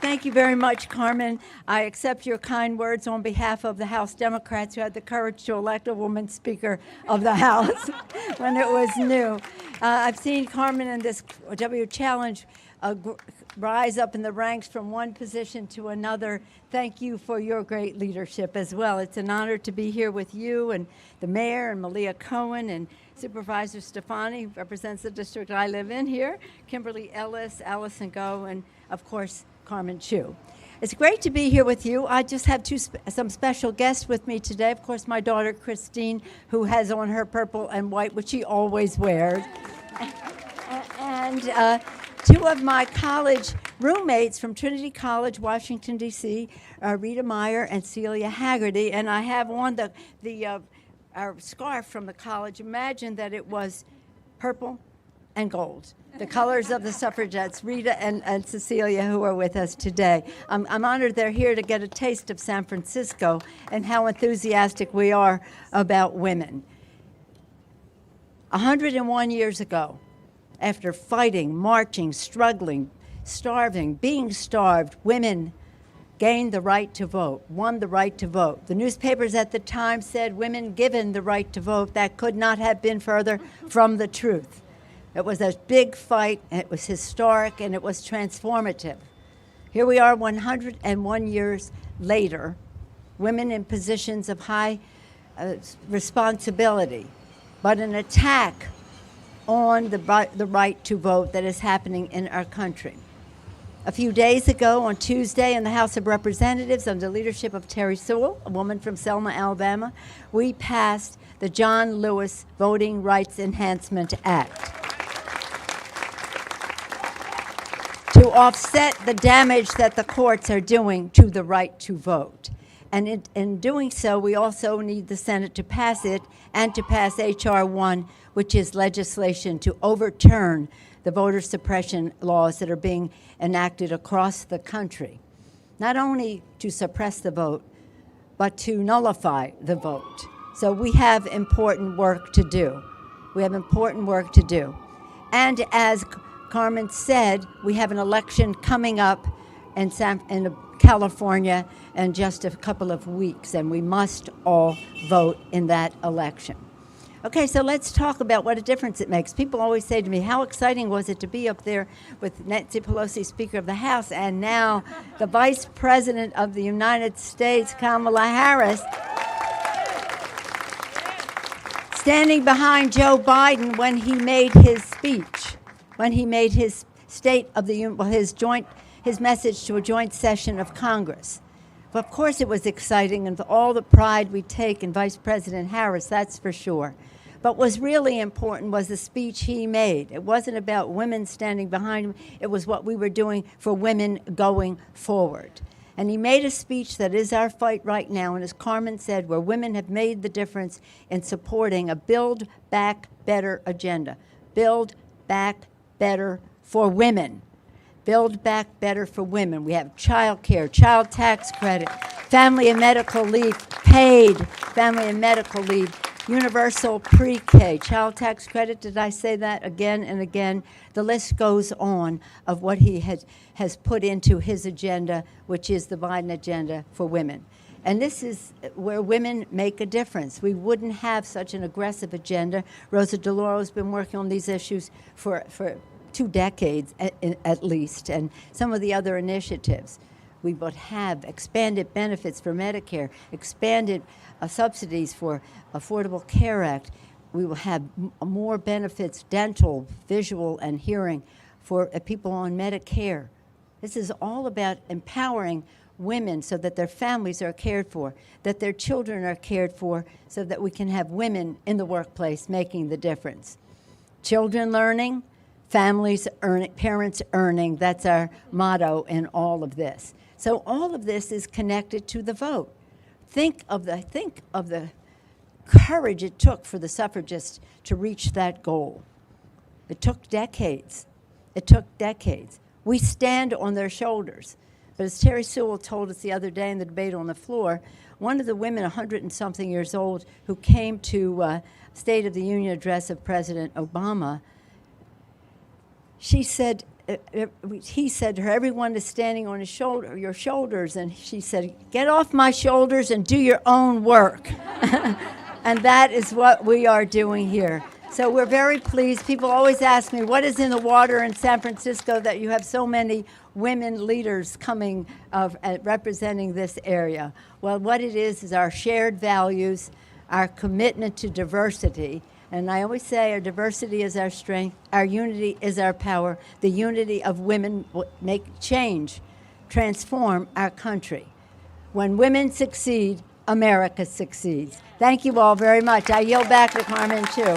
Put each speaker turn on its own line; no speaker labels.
Thank you very much, Carmen. I accept your kind words on behalf of the House Democrats who had the courage to elect a woman Speaker of the House when it was new. I've seen Carmen in this W Challenge rise up in the ranks from one position to another. Thank you for your great leadership as well. It's an honor to be here with you and the mayor and Malia Cohen and Supervisor Stefani, who represents the district I live in here, Kimberly Ellis, Allison Go, and of course, Carmen Chu. It's great to be here with you. I just have some special guests with me today. Of course, my daughter, Christine, who has on her purple and white, which she always wears. And two of my college roommates from Trinity College, Washington, D.C., Rita Meyer and Celia Haggerty. And I have on our scarf from the college. Imagine that it was purple and gold, the colors of the suffragettes, Rita and Cecilia, who are with us today. I'm honored they're here to get a taste of San Francisco and how enthusiastic we are about women. 101 years ago, after fighting, marching, struggling, starving, being starved, women gained the right to vote, won the right to vote. The newspapers at the time said women given the right to vote. That could not have been further from the truth. It was a big fight, and it was historic, and it was transformative. Here we are 101 years later, women in positions of high responsibility, but an attack on the right to vote that is happening in our country. A few days ago, on Tuesday, in the House of Representatives, under the leadership of Terry Sewell, a woman from Selma, Alabama, we passed the John Lewis Voting Rights Enhancement Act to offset the damage that the courts are doing to the right to vote. And in doing so, we also need the Senate to pass it and to pass H.R. 1, which is legislation to overturn the voter suppression laws that are being enacted across the country, not only to suppress the vote, but to nullify the vote. So we have important work to do. We have important work to do. And as Carmen said, we have an election coming up in California in just a couple of weeks, and we must all vote in that election. Okay, so let's talk about what a difference it makes. People always say to me, how exciting was it to be up there with Nancy Pelosi, Speaker of the House, and now the Vice President of the United States, Kamala Harris, standing behind Joe Biden when he made his speech, when he made his State of the Union, his message to a joint session of Congress. But of course it was exciting, and for all the pride we take in Vice President Harris, that's for sure. But what was really important was the speech he made. It wasn't about women standing behind him. It was what we were doing for women going forward. And he made a speech that is our fight right now, and as Carmen said, where women have made the difference in supporting a Build Back Better agenda. Build Back Better for women. Build Back Better for women. We have child care, child tax credit, family and medical leave, paid family and medical leave, universal pre-K, child tax credit. Did I say that again and again? The list goes on of what he has put into his agenda, which is the Biden agenda for women. And this is where women make a difference. We wouldn't have such an aggressive agenda. Rosa DeLauro has been working on these issues for 2 decades at least, and some of the other initiatives. We would have expanded benefits for Medicare, expanded subsidies for Affordable Care Act. We will have more benefits, dental, visual, and hearing for people on Medicare. This is all about empowering women so that their families are cared for, that their children are cared for, so that we can have women in the workplace making the difference. Children learning, families earning, parents earning, that's our motto in all of this. So all of this is connected to the vote. Think of the courage it took for the suffragists to reach that goal. It took decades. It took decades. We stand on their shoulders. But as Terry Sewell told us the other day in the debate on the floor, one of the women, 100-and-something years old, who came to State of the Union address of President Obama, she said, he said to her, everyone is standing on your shoulders. And she said, get off my shoulders and do your own work. And that is what we are doing here. So we're very pleased. People always ask me, what is in the water in San Francisco that you have so many women leaders coming representing this area? Well, what it is our shared values, our commitment to diversity. And I always say our diversity is our strength, our unity is our power. The unity of women will make change, transform our country. When women succeed, America succeeds. Thank you all very much. I yield back to Carmen Chu.